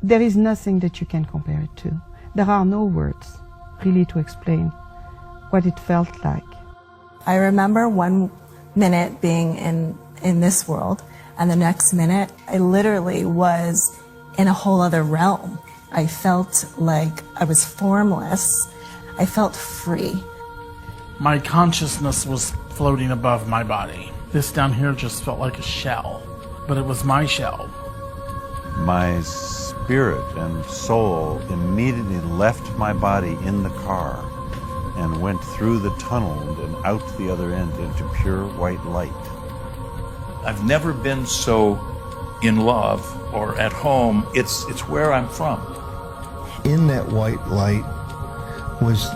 There is nothing that you can compare it to. There are no words really to explain what it felt like. I remember one minute being in this world, and the next minute I literally was in a whole other realm. I felt like I was formless. I felt free. My consciousness was floating above my body. This down here just felt like a shell, but it was my shell. My spirit and soul immediately left my body in the car and went through the tunnel and out the other end into pure white light. I've never been so in love or at home. It's where I'm from. In that white light was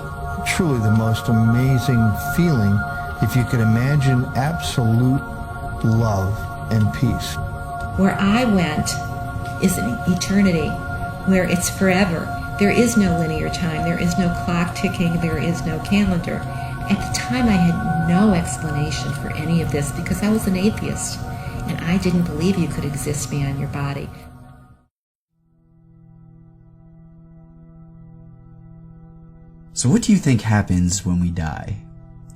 truly the most amazing feeling, if you could imagine absolute love and peace. Where I went is an eternity, where it's forever. There is no linear time, there is no clock ticking, there is no calendar. At the time I had no explanation for any of this because I was an atheist and I didn't believe you could exist beyond your body. So what do you think happens when we die?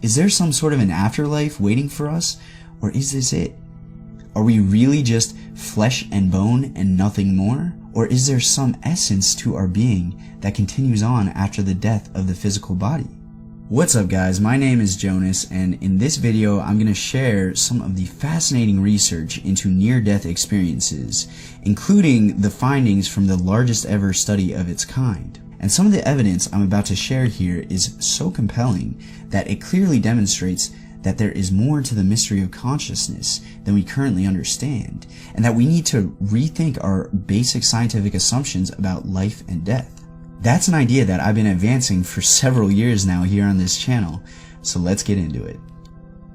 Is there some sort of an afterlife waiting for us, or is this it? Are we really just flesh and bone and nothing more? Or is there some essence to our being that continues on after the death of the physical body? What's up guys, my name is Jonas, and in this video I'm going to share some of the fascinating research into near-death experiences, including the findings from the largest ever study of its kind. And some of the evidence I'm about to share here is so compelling that it clearly demonstrates that there is more to the mystery of consciousness than we currently understand, and that we need to rethink our basic scientific assumptions about life and death. That's an idea that I've been advancing for several years now here on this channel, so let's get into it.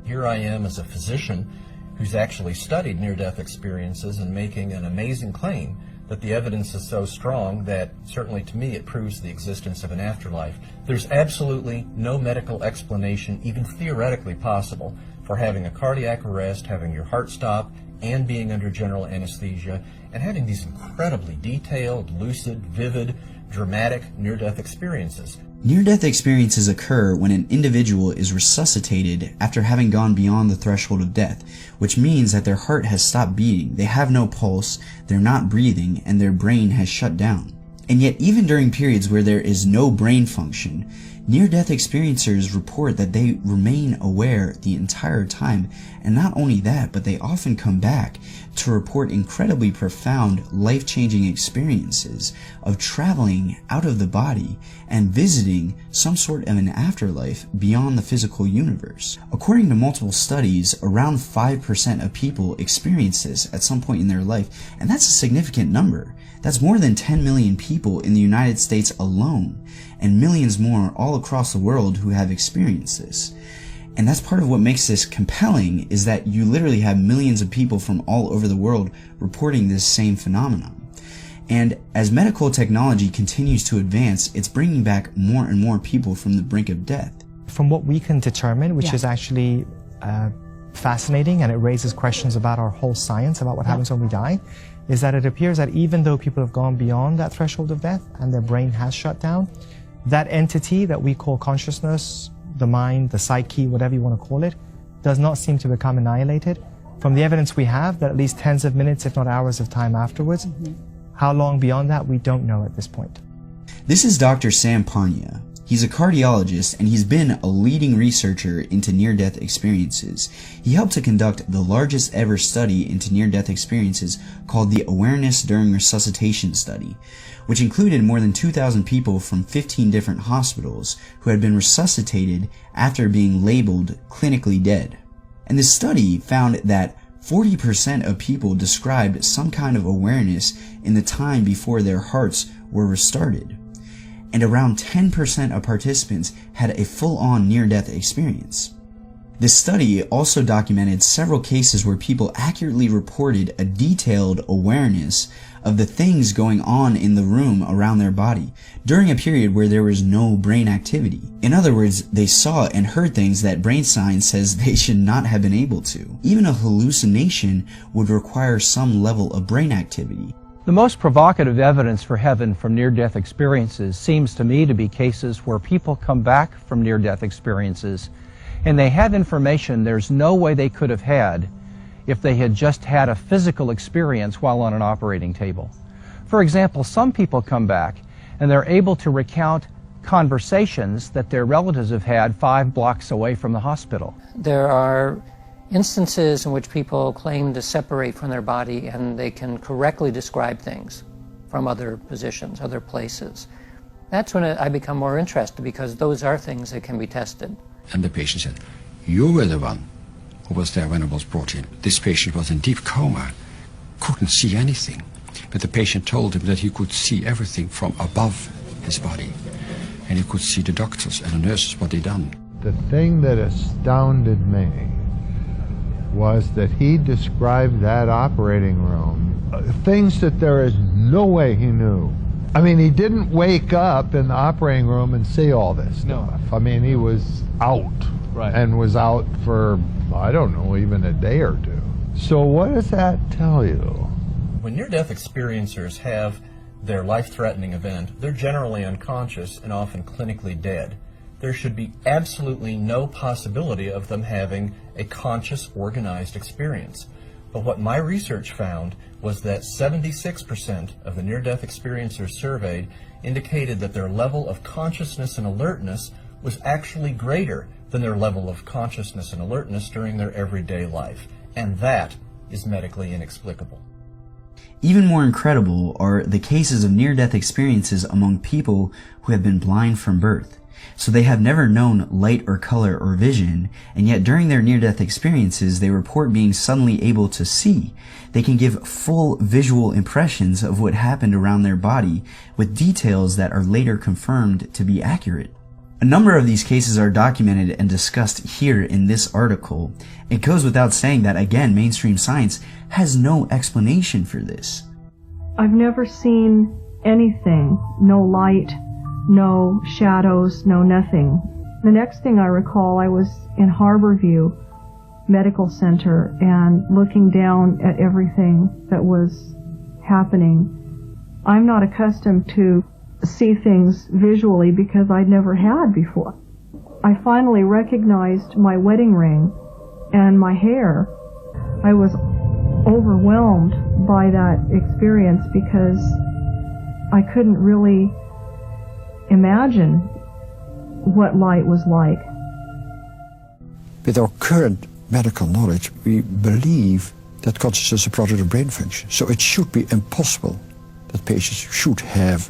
Here I am as a physician who's actually studied near-death experiences and making an amazing claim that the evidence is so strong that certainly to me it proves the existence of an afterlife. There's absolutely no medical explanation, even theoretically possible, for having a cardiac arrest, having your heart stop, and being under general anesthesia, and having these incredibly detailed, lucid, vivid, dramatic near-death experiences. Near-death experiences occur when an individual is resuscitated after having gone beyond the threshold of death, which means that their heart has stopped beating, they have no pulse, they're not breathing, and their brain has shut down. And yet even during periods where there is no brain function, near-death experiencers report that they remain aware the entire time, and not only that, but they often come back to report incredibly profound, life-changing experiences of traveling out of the body and visiting some sort of an afterlife beyond the physical universe. According to multiple studies, around 5% of people experience this at some point in their life, and that's a significant number. That's more than 10 million people in the United States alone, and millions more all across the world who have experienced this. And that's part of what makes this compelling, is that you literally have millions of people from all over the world reporting this same phenomenon. And as medical technology continues to advance, it's bringing back more and more people from the brink of death. From what we can determine, which is actually fascinating, and it raises questions about our whole science, about what happens when we die, is that it appears that even though people have gone beyond that threshold of death and their brain has shut down, that entity that we call consciousness, the mind, the psyche, whatever you want to call it, does not seem to become annihilated. From the evidence we have, that at least tens of minutes, if not hours of time afterwards. How long beyond that, we don't know at this point. This is Dr. Sam Panya. He's a cardiologist, and he's been a leading researcher into near-death experiences. He helped to conduct the largest ever study into near-death experiences called the Awareness During Resuscitation Study, which included more than 2,000 people from 15 different hospitals who had been resuscitated after being labeled clinically dead. And this study found that 40% of people described some kind of awareness in the time before their hearts were restarted, and around 10% of participants had a full-on near-death experience. This study also documented several cases where people accurately reported a detailed awareness of the things going on in the room around their body during a period where there was no brain activity. In other words, they saw and heard things that brain science says they should not have been able to. Even a hallucination would require some level of brain activity. The most provocative evidence for heaven from near-death experiences seems to me to be cases where people come back from near-death experiences and they have information there's no way they could have had if they had just had a physical experience while on an operating table. For example, some people come back and they're able to recount conversations that their relatives have had 5 blocks away from the hospital. There are instances in which people claim to separate from their body and they can correctly describe things from other positions, other places. That's when I become more interested, because those are things that can be tested. And the patient said, "You were the one who was there when I was brought in." This patient was in deep coma, couldn't see anything, but the patient told him that he could see everything from above his body, and he could see the doctors and the nurses what they done. The thing that astounded me was that he described that operating room, things that there is no way he knew. I mean, he didn't wake up in the operating room and see all this stuff. I mean, he was out, and was out for, I don't know, even a day or two. So what does that tell you? When near-death experiencers have their life-threatening event, they're generally unconscious and often clinically dead. There should be absolutely no possibility of them having a conscious, organized experience. But what my research found was that 76% of the near-death experiencers surveyed indicated that their level of consciousness and alertness was actually greater than their level of consciousness and alertness during their everyday life. And that is medically inexplicable. Even more incredible are the cases of near-death experiences among people who have been blind from birth. So they have never known light or color or vision, and yet during their near-death experiences they report being suddenly able to see. They can give full visual impressions of what happened around their body, with details that are later confirmed to be accurate. A number of these cases are documented and discussed here in this article. It goes without saying that, again, mainstream science has no explanation for this. I've never seen anything, no light, no shadows, no nothing. The next thing I recall, I was in Harborview Medical Center and looking down at everything that was happening. I'm not accustomed to see things visually because I'd never had before. I finally recognized my wedding ring and my hair. I was overwhelmed by that experience because I couldn't really imagine what light was like. With our current medical knowledge, we believe that consciousness is a product of brain function. So it should be impossible that patients should have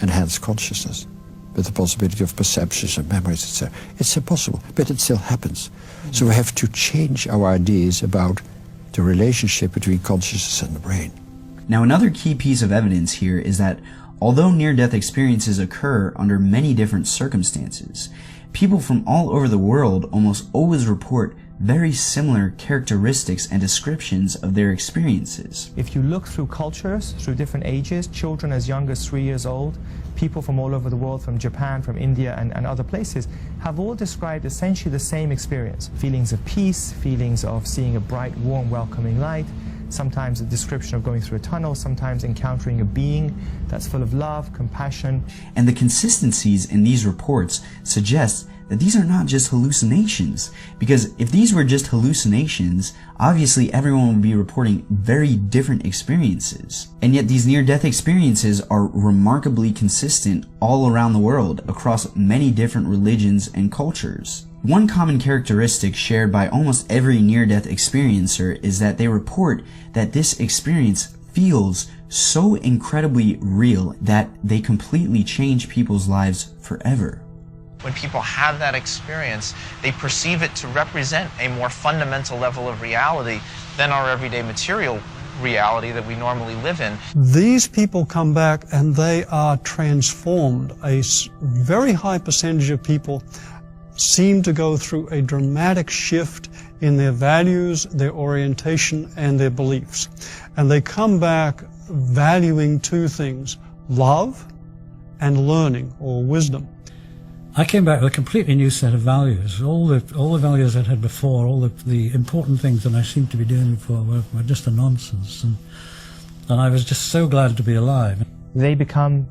enhanced consciousness with the possibility of perceptions and memories, etc. It's impossible, but it still happens. So we have to change our ideas about the relationship between consciousness and the brain. Now, another key piece of evidence here is that although near-death experiences occur under many different circumstances, people from all over the world almost always report very similar characteristics and descriptions of their experiences. If you look through cultures, through different ages, children as young as 3 years old, people from all over the world, from Japan, from India, and other places, have all described essentially the same experience. Feelings of peace, feelings of seeing a bright, warm, welcoming light, sometimes a description of going through a tunnel, sometimes encountering a being that's full of love, compassion. And the consistencies in these reports suggest that these are not just hallucinations, because if these were just hallucinations, obviously everyone would be reporting very different experiences. And yet these near-death experiences are remarkably consistent all around the world across many different religions and cultures. One common characteristic shared by almost every near-death experiencer is that they report that this experience feels so incredibly real that they completely change people's lives forever. When people have that experience, they perceive it to represent a more fundamental level of reality than our everyday material reality that we normally live in. These people come back and they are transformed. A very high percentage of people seem to go through a dramatic shift in their values, their orientation, and their beliefs. And they come back valuing 2 things, love and learning or wisdom. I came back with a completely new set of values. All the values I'd had before, all the important things that I seemed to be doing before were just a nonsense. And And I was just so glad to be alive. They become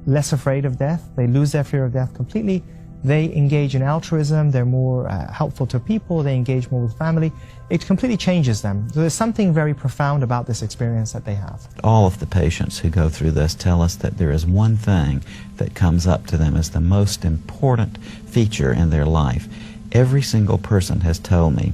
less afraid of death. They lose their fear of death completely. They engage in altruism. They're more helpful to people. They engage more with family. It completely changes them. So there's something very profound about this experience that they have. All of the patients who go through this tell us that there is one thing that comes up to them as the most important feature in their life. Every single person has told me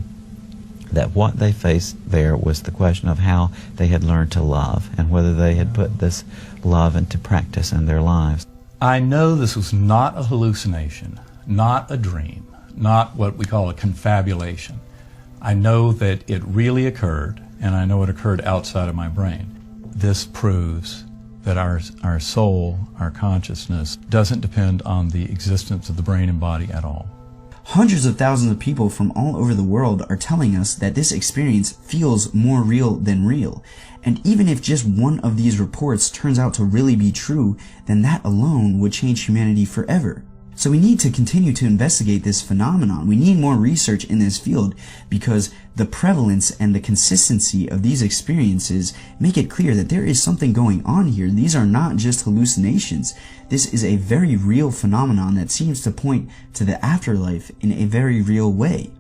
that what they faced there was the question of how they had learned to love and whether they had put this love into practice in their lives. I know this was not a hallucination, not a dream, not what we call a confabulation. I know that it really occurred, and I know it occurred outside of my brain. This proves that our soul, our consciousness, doesn't depend on the existence of the brain and body at all. Hundreds of thousands of people from all over the world are telling us that this experience feels more real than real. And even if just one of these reports turns out to really be true, then that alone would change humanity forever. So we need to continue to investigate this phenomenon. We need more research in this field because the prevalence and the consistency of these experiences make it clear that there is something going on here. These are not just hallucinations. This is a very real phenomenon that seems to point to the afterlife in a very real way.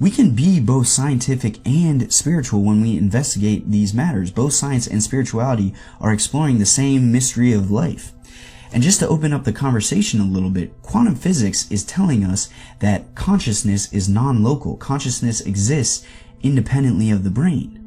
We can be both scientific and spiritual when we investigate these matters. Both science and spirituality are exploring the same mystery of life. And just to open up the conversation a little bit, quantum physics is telling us that consciousness is non-local. Consciousness exists independently of the brain.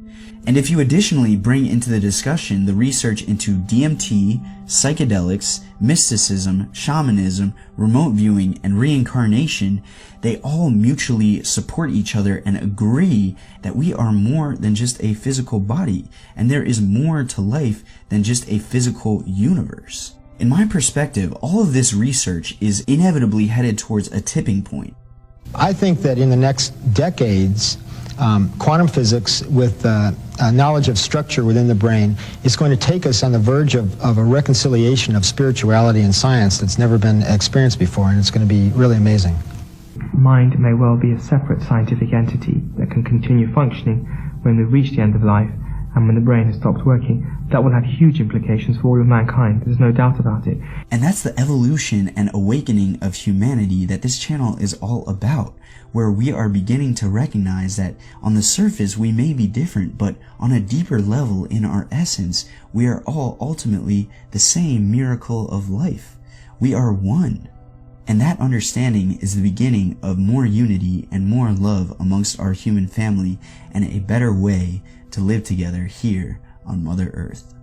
And if you additionally bring into the discussion the research into DMT, psychedelics, mysticism, shamanism, remote viewing, and reincarnation, they all mutually support each other and agree that we are more than just a physical body, and there is more to life than just a physical universe. In my perspective, all of this research is inevitably headed towards a tipping point. I think that in the next decades, quantum physics with knowledge of structure within the brain is going to take us on the verge of a reconciliation of spirituality and science that's never been experienced before, and it's going to be really amazing. Mind may well be a separate scientific entity that can continue functioning when we reach the end of life and when the brain has stopped working. That will have huge implications for all of mankind. There's no doubt about it. And that's the evolution and awakening of humanity that this channel is all about, where we are beginning to recognize that on the surface we may be different, but on a deeper level in our essence, we are all ultimately the same miracle of life. We are one. And that understanding is the beginning of more unity and more love amongst our human family and a better way to live together here on Mother Earth.